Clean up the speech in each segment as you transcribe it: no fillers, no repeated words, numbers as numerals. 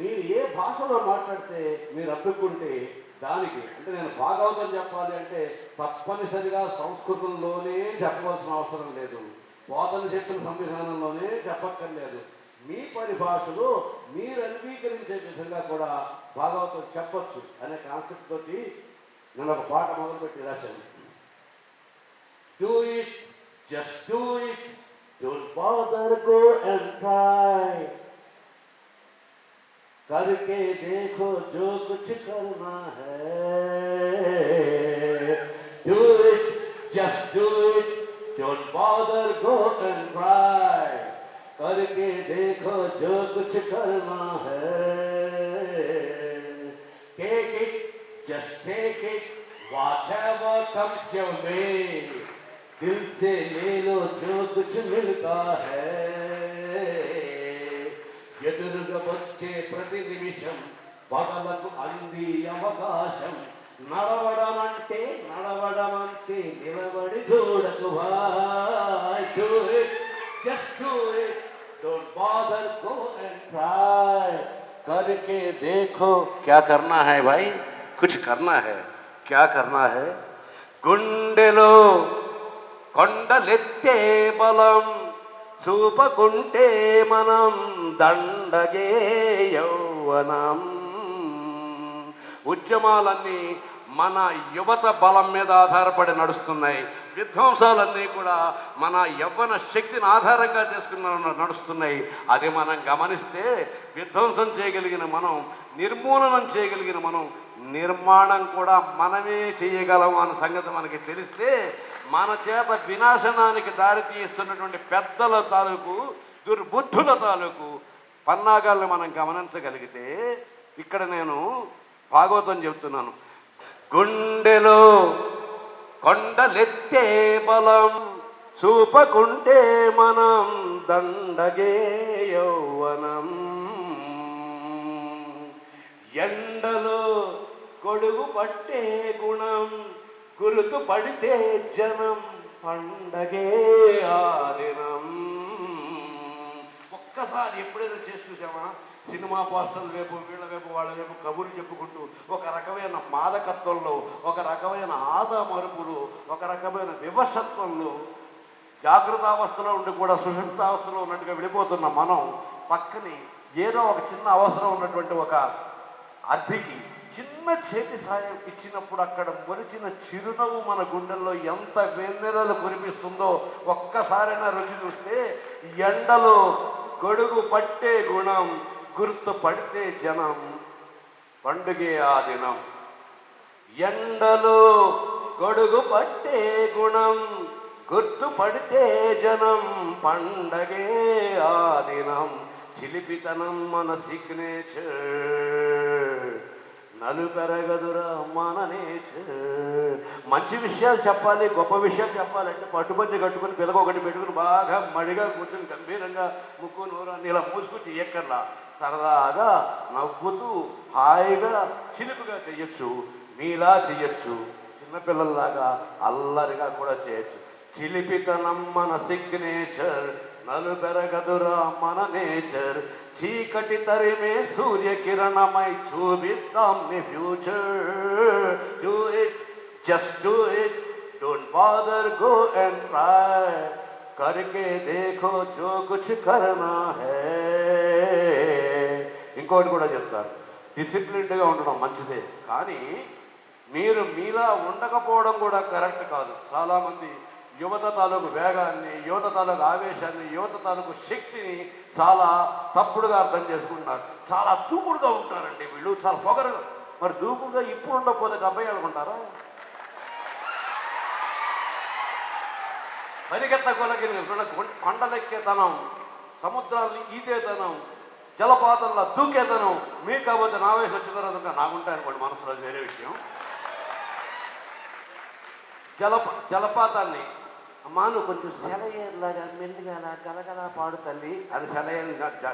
మీరు ఏ భాషలో మాట్లాడితే మీరు అప్పుకుంటే దానికి అంటే నేను భాగవతం చెప్పాలి అంటే తప్పనిసరిగా సంస్కృతంలోనే చెప్పవలసిన అవసరం లేదు, పోతన చెప్పిన సంవిధానంలోనే చెప్పక్కర్లేదు. మీ పరిభాషలో మీరు అంగీకరించే విధంగా కూడా భాగవతం చెప్పచ్చు అనే కాన్సెప్ట్ తోటి నేను ఒక పాట మొదలుపెట్టి రాశాను. Do it, just do it, don't bother go and try, करके देखो जो कुछ करना है, do it, just do it, don't bother go and try, करके देखो जो कुछ करना है, take it, just take it, whatever comes your way, दिल से ले लो जो कुछ मिलता है, ఎదురుగా వచ్చే ప్రతి నిమిషం పగలకు అంది అవకాశం, నడవడం అంటే నిలబడి చూడకు భాయ్, do it, just do it, don't bother go and try, करके देखो क्या करना है भाई, कुछ करना है, क्या करना है, గుండెలో కొండలెత్తే బలం చూపకుంటే మనం దండగే యౌవనం. ఉద్యమాలన్నీ మన యువత బలం మీద ఆధారపడి నడుస్తున్నాయి, విధ్వంసాలన్నీ కూడా మన యవ్వన శక్తిని ఆధారంగా చేసుకున్న నడుస్తున్నాయి. అది మనం గమనిస్తే విధ్వంసం చేయగలిగిన మనం, నిర్మూలనం చేయగలిగిన మనం, నిర్మాణం కూడా మనమే చేయగలం అన్న సంగతి మనకి తెలిస్తే మన చేత వినాశనానికి దారితీస్తున్నటువంటి పెద్దల తాలూకు దుర్బుద్ధుల తాలూకు పన్నాగాల్ని మనం గమనించగలిగితే, ఇక్కడ నేను భాగవతం చెప్తున్నాను. గుండెలో కొండలెత్తే బలం చూపకుంటే మనం దండగే యౌవనం, ఎండలో గొడుగు పట్టే గుణం గురుతు పడితే జనం పండగే ఆ దినం. ఒక్కసారి ఎప్పుడైనా చేసి చూసామా? సినిమా పోస్టర్ల వైపు, వీళ్ళ వైపు, వాళ్ళ వైపు కబుర్లు చెప్పుకుంటూ ఒక రకమైన మాదకత్వంలో, ఒక రకమైన ఆదా మరుపులు, ఒక రకమైన వివశత్వంలో, జాగృతావస్థలో ఉండి కూడా సుషుప్తావస్థలో ఉన్నట్టుగా విడిపోతున్న మనం పక్కని ఏదో ఒక చిన్న అవసరం ఉన్నటువంటి ఒక అర్థికి చిన్న చేతి సాయం ఇచ్చినప్పుడు అక్కడ మొలిచిన చిరునవ్వు మన గుండెల్లో ఎంత వెన్నెలలు కురిపిస్తుందో ఒక్కసారైనా రుచి చూస్తే, ఎండలో గొడుగు పట్టే గుణం గుర్తు పడితే జనం పండుగే ఆ దినం, ఎండలో గొడుగు పట్టే గుణం గుర్తు పడితే జనం పండగే ఆ దినం, చిలిపితనం మన సిగ్నేచర్, నలుపెరగదురా మన నేచర్. మంచి విషయాలు చెప్పాలి, గొప్ప విషయాలు చెప్పాలంటే పట్టుపంచి కట్టుకుని పిల్లకొకటి పెట్టుకుని బాగా మడిగా కూర్చొని గంభీరంగా ముక్కు నోరాన్ని ఇలా మూసుకొచ్చి ఎక్కర్లా సరదాగా నవ్వుతూ హాయిగా చిలుపుగా చెయ్యొచ్చు, మీలా చెయ్యొచ్చు, చిన్నపిల్లల్లాగా అల్లరిగా కూడా చేయొచ్చు. చిలిపితనం మన సిగ్నేచర్, నలుపెరగదురా మన నేచర్, చీకటి తరిమే సూర్యకిరణమై చూపిద్దాం నీ future. Do it, just do it, don't bother go and try, करके देखो जो कुछ करना है. ఇంకోటి కూడా చెప్తాను, డిసిప్లిన్డ్గా ఉండడం మంచిదే, కానీ మీరు మీలా ఉండకపోవడం కూడా కరెక్ట్ కాదు. చాలామంది యువత తాలూకు వేగాన్ని, యువత తాలూకు ఆవేశాన్ని, యువత తాలూకు శక్తిని చాలా తప్పుడుగా అర్థం చేసుకుంటున్నారు. చాలా దూకుడుగా ఉంటారండి వీళ్ళు, చాలా పొగరుగా. మరి దూకుడుగా ఇప్పుడు ఉండకపోతే 70 ఏళ్ళకుంటారా? పరిగెత్తగలిగిన కొండలెక్కేతనం, సముద్రాన్ని ఈదేతనం, జలపాతంలో దూకేతనం మీకు కాకపోతే నా వయసు వచ్చిన తర్వాత నాకుంటాయి అనుకోండి మనసులో, వేరే విషయం. జలపాతాన్ని అమ్మా నువ్వు కొంచెం సెలయేరులాగా మెల్లిగా గలగల పాడు తల్లి అని సెలయేరు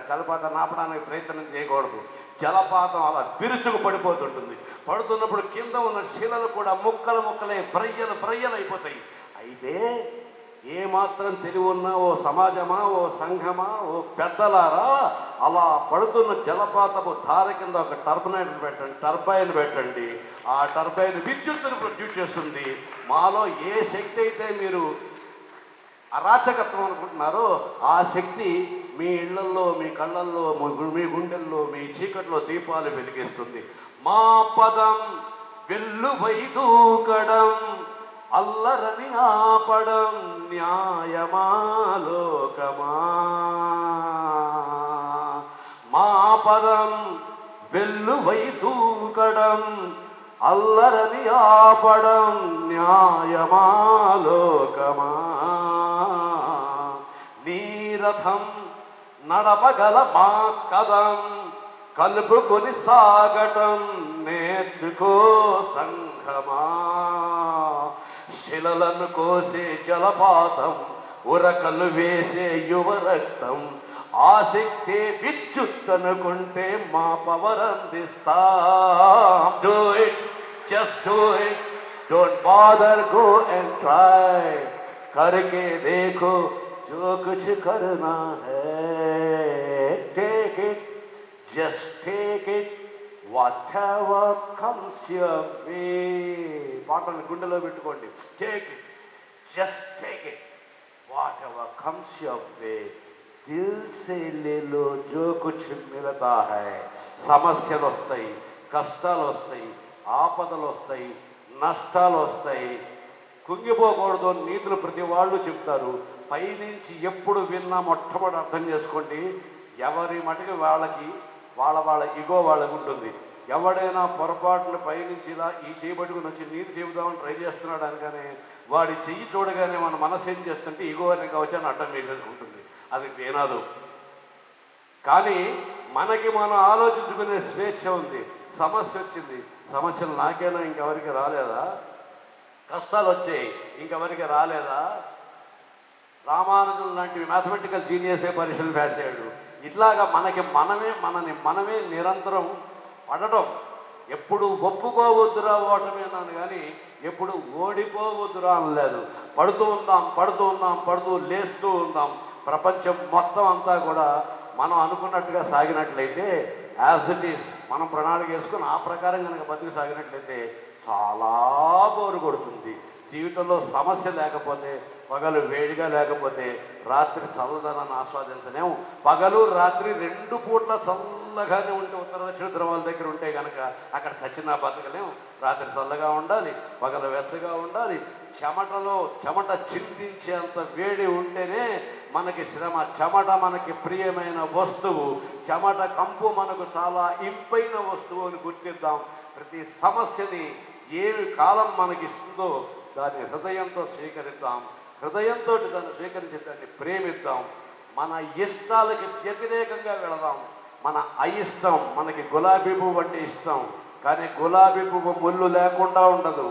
జలపాతం ఆపడానికి ప్రయత్నం చేయకూడదు. జలపాతం అలా విరుచుకు పడిపోతుంటుంది. పడుతున్నప్పుడు కింద ఉన్న శిలలు కూడా ముక్కలు ముక్కలై ప్రయ్యలు అయిపోతాయి. అయితే ఏమాత్రం తెలివి ఉన్నా ఓ సమాజమా, ఓ సంఘమా, ఓ పెద్దలారా, అలా పడుతున్న జలపాతపు ధార కింద ఒక టర్బైన్ పెట్టండి. ఆ టర్బైన్ విద్యుత్తును ప్రొడ్యూస్ చేస్తుంది. మాలో ఏ శక్తి అయితే మీరు అరాచకత్వం అనుకుంటున్నారో ఆ శక్తి మీ ఇళ్లల్లో, మీ కళ్ళల్లో, మీ గుండెల్లో, మీ చీకట్లో దీపాలు వెలిగిస్తుంది. మా పదం వెల్లువై దూకడం, అల్లరని ఆపడం న్యాయమా లోకమా. మా పదం వెల్లువై దూకడం, అల్లరని ఆపడం న్యాయమా లోకమా. నీరథం నడపగల మా కదం, కలుపుకొని సాగటం నేర్చుకో సంఘమా. శిలలను కోసే జలపాతం, ఉరకలు వేసే యువ రక్తం, ఆసక్తే విద్యుత్ అనుకుంటే మా పవర్ అందిస్తాం. Do it, just do it, don't bother, go and try, करके देखो जो कुछ करना है. Take it, just take it, whatever comes your way. పాటను గుండెలో పెట్టుకోండి. Take it, just take it, whatever comes your way. Dil సే లే లో జో కుచ్ మిలతా హై. సమస్యలు వస్తాయి, కష్టాలు వస్తాయి, ఆపదలు వస్తాయి, నష్టాలు వస్తాయి. కుంగిపోకూడదు నీతులు ప్రతి వాళ్ళు చెప్తారు. పైనుంచి ఎప్పుడు విన్నా మొట్టమొదటి అర్థం చేసుకోండి, ఎవరి మటుకు వాళ్ళకి వాళ్ళ ఇగో వాళ్ళకు ఉంటుంది. ఎవడైనా పొరపాటును పైనుంచి ఇలా ఈ చేయబట్టుకుని వచ్చి నీరు చెబుదామని ట్రై చేస్తున్నాడు అనగానే వాడి చెయ్యి చూడగానే మన మనసు ఏం చేస్తుంటే ఇగో అనే కవచాన్ని అడ్డం వేసేసుకుంటుంది. అది వినదు. కానీ మనకి మనం ఆలోచించుకునే స్వేచ్ఛ ఉంది. సమస్య వచ్చింది, సమస్యలు నాకేనా ఇంకెవరికి రాలేదా? కష్టాలు వచ్చాయి, ఇంకెవరికి రాలేదా? రామానుజులు లాంటి మ్యాథమెటికల్ జీనియసే పరీక్షలు వేసాడు. ఇట్లాగా మనని మనమే నిరంతరం పడటం. ఎప్పుడు ఒప్పుకోవద్దురా ఓటమేనాను కానీ ఎప్పుడు ఓడిపోవద్దురా అనలేదు. పడుతూ పడుతూ లేస్తూ ఉందాం. ప్రపంచం మొత్తం అంతా కూడా మనం అనుకున్నట్టుగా సాగినట్లయితే, యాజ్ ఇట్ ఈస్ మనం ప్రణాళిక వేసుకుని ఆ ప్రకారం కనుక బతికి సాగినట్లయితే చాలా బోరు కొడుతుంది. జీవితంలో సమస్య లేకపోతే, పగలు వేడిగా లేకపోతే రాత్రి చల్లదనాన్ని ఆస్వాదించలేము. పగలు రాత్రి 2 పూట్ల చల్లగానే ఉంటే, ఉత్తర దక్షిణ ధ్రువాల దగ్గర ఉంటే కనుక అక్కడ చచ్చినా బతకలేము. రాత్రి చల్లగా ఉండాలి, పగలు వెచ్చగా ఉండాలి. చెమట చిందించేంత వేడి ఉంటేనే మనకి శ్రమ. చెమట మనకి ప్రియమైన వస్తువు, చెమట కంపు మనకు చాలా ఇంపైన వస్తువు అని గుర్తిద్దాం. ప్రతి సమస్యని ఏమి కాలం మనకిస్తుందో దాన్ని హృదయంతో స్వీకరిద్దాం. హృదయంతో దాన్ని స్వీకరించి దాన్ని ప్రేమిద్దాం. మన ఇష్టాలకి వ్యతిరేకంగా వెళదాం. మన అయిష్టం, మనకి గులాబీ పువ్వు అంటే ఇష్టం, కానీ గులాబీ పువ్వు ముళ్ళు లేకుండా ఉండదు.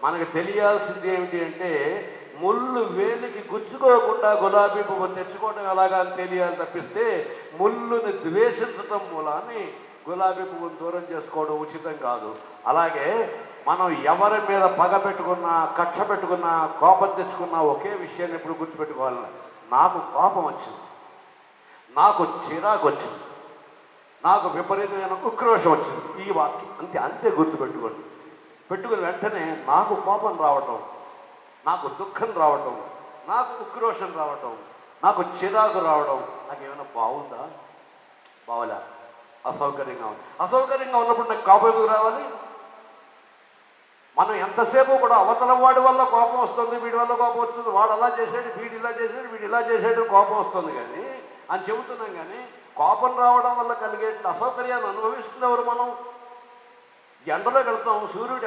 మనకు తెలియాల్సింది ఏమిటి అంటే, ముళ్ళు వేలికి గుచ్చుకోకుండా గులాబీ పువ్వు తెచ్చుకోవడం ఎలాగా అని తెలియాలి తప్పిస్తే, ముళ్ళుని ద్వేషించటం మూలాన్ని గులాబీ పువ్వును దూరం చేసుకోవడం ఉచితం కాదు. అలాగే మనం ఎవరి మీద పగ పెట్టుకున్నా, కక్ష పెట్టుకున్నా, కోపం తెచ్చుకున్నా ఒకే విషయాన్ని ఎప్పుడు గుర్తుపెట్టుకోవాలి. నాకు కోపం వచ్చింది, నాకు చిరాకు వచ్చింది, నాకు విపరీతమైన ఉక్రోషం వచ్చింది. ఈ వాక్యం అంతే గుర్తుపెట్టుకోండి. పెట్టుకుని వెంటనే నాకు కోపం రావటం, నాకు దుఃఖం రావటం, నాకు ఉక్రోషం రావటం, నాకు చిరాకు రావడం నాకేమైనా బాగుందా? బావలే, అసౌకర్యంగా ఉంది. అసౌకర్యంగా ఉన్నప్పుడు నాకు కోపం ఎందుకు రావాలి? మనం ఎంతసేపు కూడా అవతల వాడి వల్ల కోపం వస్తుంది, వీడి వల్ల కోపం వస్తుంది, వాడు అలా చేసాడు, వీడు ఇలా చేసాడు, వీడు ఇలా చేసాడు కోపం వస్తుంది కానీ అని చెబుతున్నాం. కానీ కోపం రావడం వల్ల కలిగే అసౌకర్యాన్ని అనుభవిస్తుంది ఎవరు? మనం ఎండలోకి వెళ్తాం, సూర్యుడు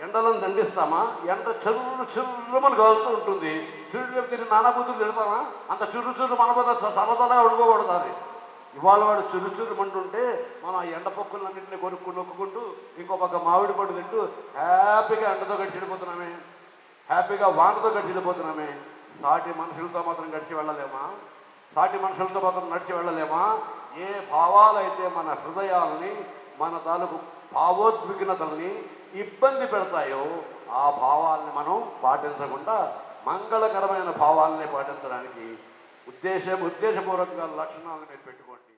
ఎండలను దండిస్తామా? ఎండ చుర్రుమని కాలుతూ ఉంటుంది. సూర్యుడు తిరిగి నానాబుద్ధులు తిడతామా? అంత చుర్రు మన పోతే చల్లదలగా ఉడుకోకూడదు. అది ఇవాళ వాడు చురుమంటుంటే మనం ఆ ఎండ పొక్కులన్నింటినీ నొక్కుంటూ ఇంకో పక్క మామిడి పండు తింటూ హ్యాపీగా ఎండతో గడిచిడిపోతున్నామే, హ్యాపీగా వానతో గడిచిడిపోతున్నామే. సాటి మనుషులతో మాత్రం గడిచి వెళ్ళలేమా? సాటి మనుషులతో మాత్రం నడిచి వెళ్ళలేమా? ఏ భావాలైతే మన హృదయాల్ని, మన తాలూకు భావోద్విగ్నతల్ని ఇబ్బంది పెడతాయో ఆ భావాల్ని మనం పాటించకుండా మంగళకరమైన భావాలని పాటించడానికి ఉద్దేశపూర్వకంగా లక్షణాలను మీరు పెట్టుకోండి.